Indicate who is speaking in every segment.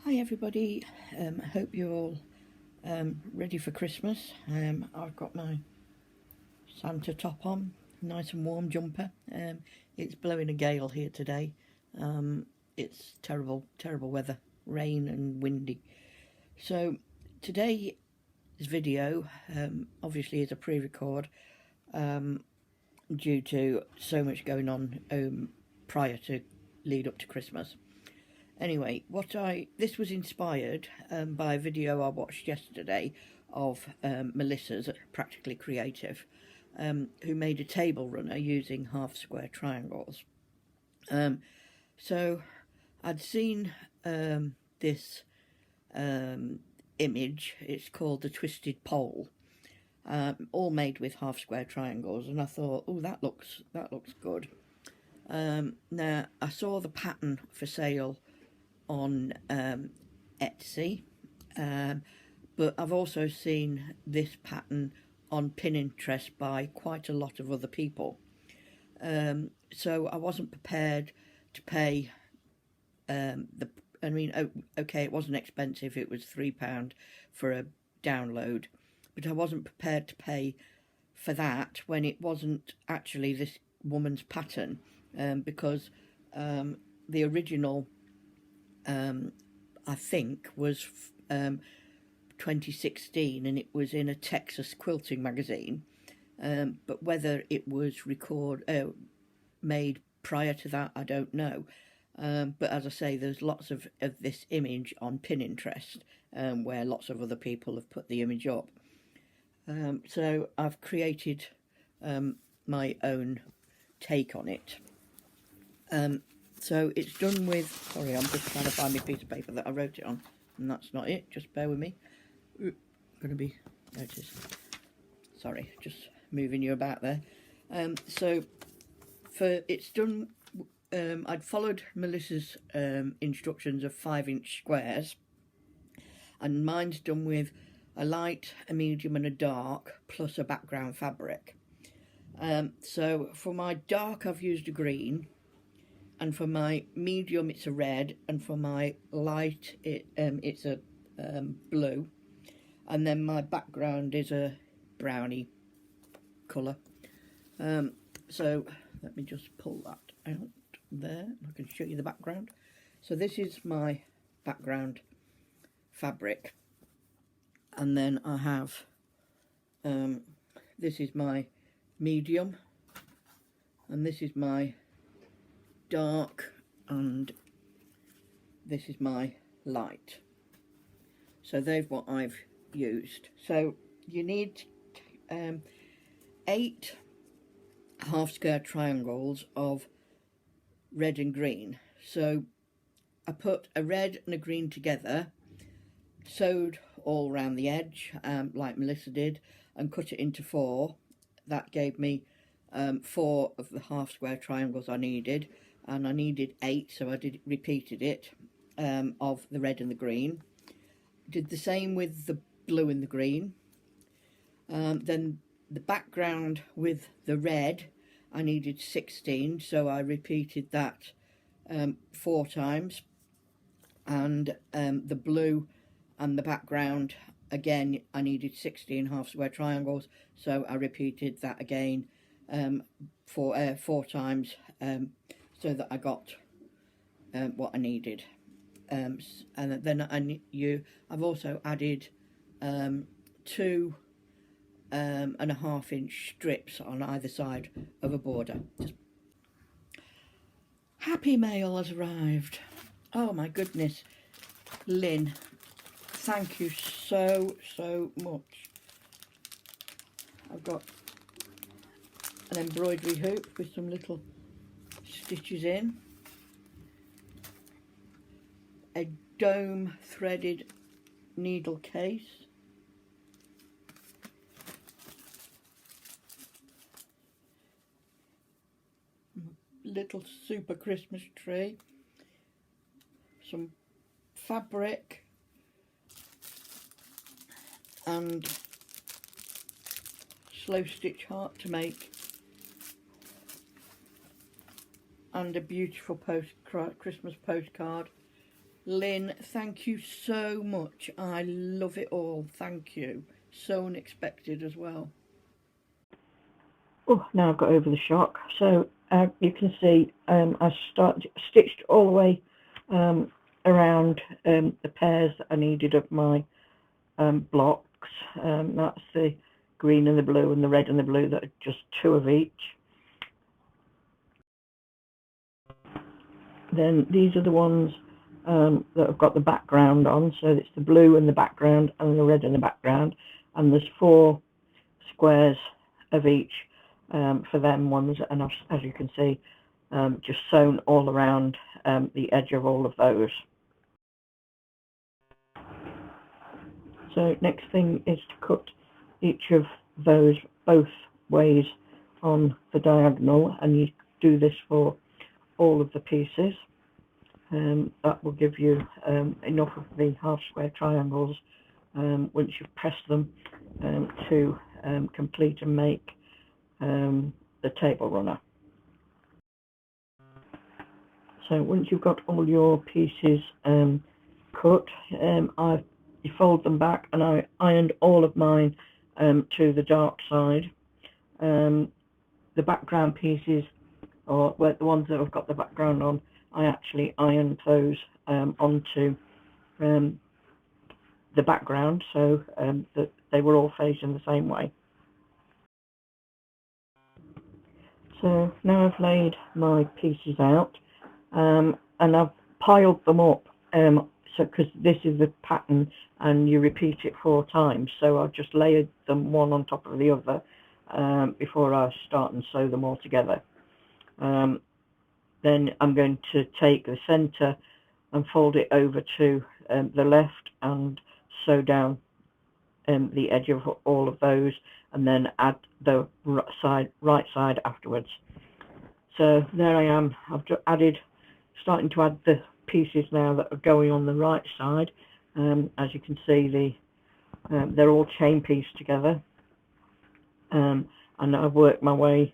Speaker 1: Hi everybody, I hope you're all ready for Christmas. I've got my Santa top on, nice and warm jumper. It's blowing a gale here today. It's terrible weather, rain and windy. So today's video obviously is a pre-record due to so much going on prior to lead up to Christmas. Anyway, this was inspired by a video I watched yesterday of Melissa's Practically Creative, who made a table runner using half square triangles. So I'd seen this image. It's called the Twisted Pole, all made with half square triangles, and I thought, oh, that looks good. Now I saw the pattern for sale on Etsy, but I've also seen this pattern on Pinterest by quite a lot of other people, so I wasn't prepared to pay okay, it wasn't expensive, it was £3 for a download, but I wasn't prepared to pay for that when it wasn't actually this woman's pattern, because the original I think was 2016, and it was in a Texas quilting magazine, but whether it was made prior to that, I don't know, but as I say, there's lots of this image on Pinterest, where lots of other people have put the image up, so I've created my own take on it. So it's done with, sorry, I'm just trying to find my piece of paper that I wrote it on, and that's not it, just bear with me. There it is. Sorry, just moving you about there. So it's done, I'd followed Melissa's instructions of 5-inch squares, and mine's done with a light, a medium and a dark, plus a background fabric. So for my dark I've used a green, and for my medium it's a red, and for my light it's a blue, and then my background is a brownie colour. So let me just pull that out there, I can show you the background. So this is my background fabric, and then I have this is my medium, and this is my dark, and this is my light. So they've what I've used. So you need 8 half square triangles of red and green. So I put a red and a green together, sewed all around the edge, like Melissa did, and cut it into 4. That gave me 4 of the half square triangles I needed, and I needed 8, so I repeated it, of the red and the green. Did the same with the blue and the green. Then the background with the red, I needed 16, so I repeated that 4 times. And the blue and the background, again, I needed 16 half square triangles, so I repeated that again 4 times, so that I got what I needed. And then I've also added 2 1/2 inch strips on either side of a border. Happy mail has arrived. Oh my goodness, Lynn, thank you so much. I've got an embroidery hoop with some little stitches in, a dome threaded needle case, little super Christmas tree, some fabric, and slow stitch heart to make, and a beautiful Christmas postcard Lynn, thank you so much. I love it all. Thank you. So unexpected as well.
Speaker 2: Oh, now I've got over the shock. So you can see I stitched all the way around the pairs that I needed of my blocks. That's the green and the blue and the red and the blue, that are just 2 of each. Then these are the ones that have got the background on, so it's the blue in the background and the red in the background, and there's 4 squares of each for them ones, and as you can see, just sewn all around the edge of all of those. So next thing is to cut each of those both ways on the diagonal, and you do this for all of the pieces. That will give you enough of the half square triangles once you've pressed them to complete and make the table runner. So once you've got all your pieces cut, you fold them back, and I ironed all of mine to the dark side. The background pieces, or the ones that have got the background on, I actually ironed those onto the background, so that they were all facing the same way. So now I've laid my pieces out, and I've piled them up, so because this is the pattern and you repeat it 4 times, so I've just layered them one on top of the other before I start and sew them all together. Then I'm going to take the centre and fold it over to the left and sew down the edge of all of those, and then add the right side afterwards. So there I am. I've starting to add the pieces now that are going on the right side. As you can see, they're all chain pieced together, and I've worked my way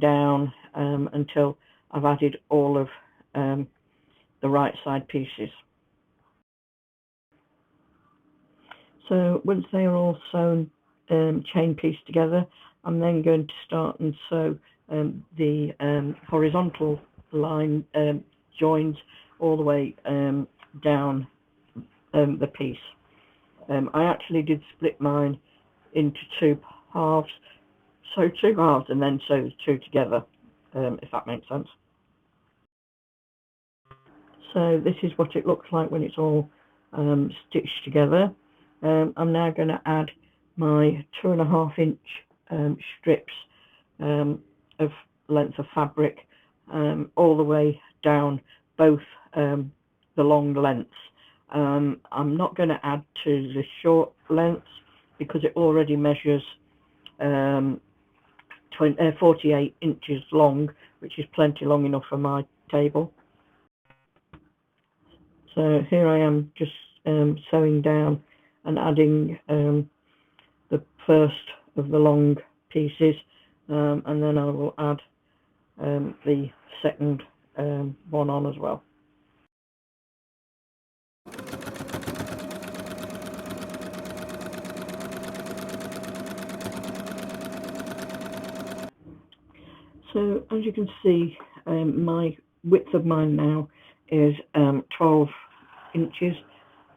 Speaker 2: down until I've added all of the right side pieces. So once they are all sewn chain pieced together, I'm then going to start and sew the horizontal line joins all the way down the piece. I actually did split mine into 2 halves, sew 2 halves and then sew the 2 together, if that makes sense. So this is what it looks like when it's all stitched together. I'm now going to add my 2.5 inch strips of length of fabric all the way down both the long lengths. I'm not going to add to the short lengths because it already measures 48 inches long, which is plenty long enough for my table. So here I am just sewing down and adding the first of the long pieces, and then I will add the second one on as well. So as you can see, my width of mine now is 12 inches,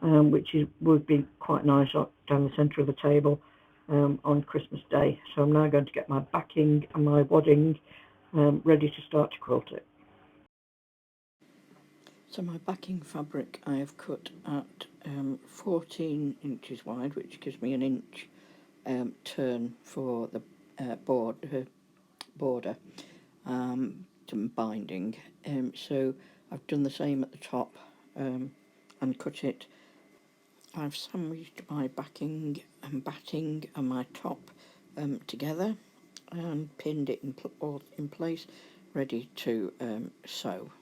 Speaker 2: which would be quite nice down the centre of the table on Christmas Day. So I'm now going to get my backing and my wadding ready to start to quilt it.
Speaker 1: So my backing fabric I have cut at 14 inches wide, which gives me an inch turn for the border to binding. So I've done the same at the top and cut it. I've sandwiched my backing and batting and my top together and pinned it in place, ready to sew.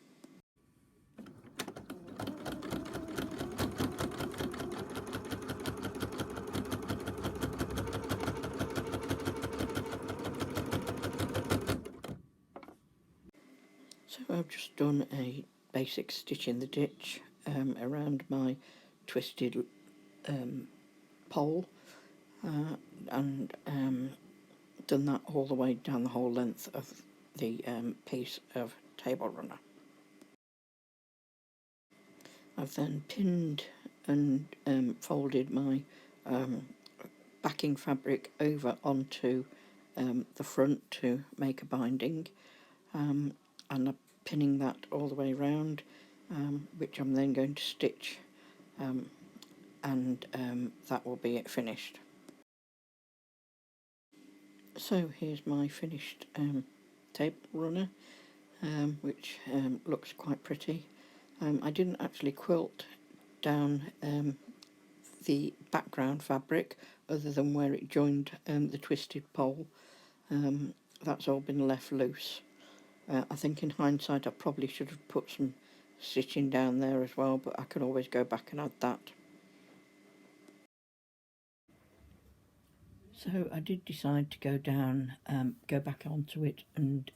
Speaker 1: So I've just done a basic stitch in the ditch around my twisted pole, and done that all the way down the whole length of the piece of table runner. I've then pinned and folded my backing fabric over onto the front to make a binding, and I'm pinning that all the way round, which I'm then going to stitch, and that will be it finished. So here's my finished table runner, which looks quite pretty. I didn't actually quilt down the background fabric other than where it joined the twisted pole. That's all been left loose. I think in hindsight I probably should have put some stitching down there as well, but I could always go back and add that. So I did decide to go back onto it and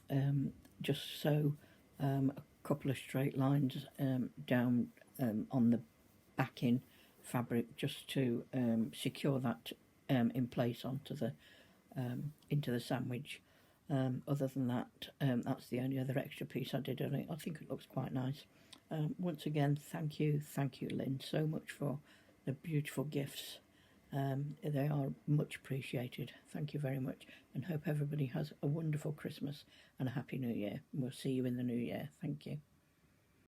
Speaker 1: just sew a couple of straight lines down on the backing fabric, just to secure that in place onto the into the sandwich. Other than that, that's the only other extra piece I did on it. I think it looks quite nice. Once again, thank you, Lynn, so much for the beautiful gifts. They are much appreciated. Thank you very much, and hope everybody has a wonderful Christmas and a happy New Year. We'll see you in the new year. Thank you.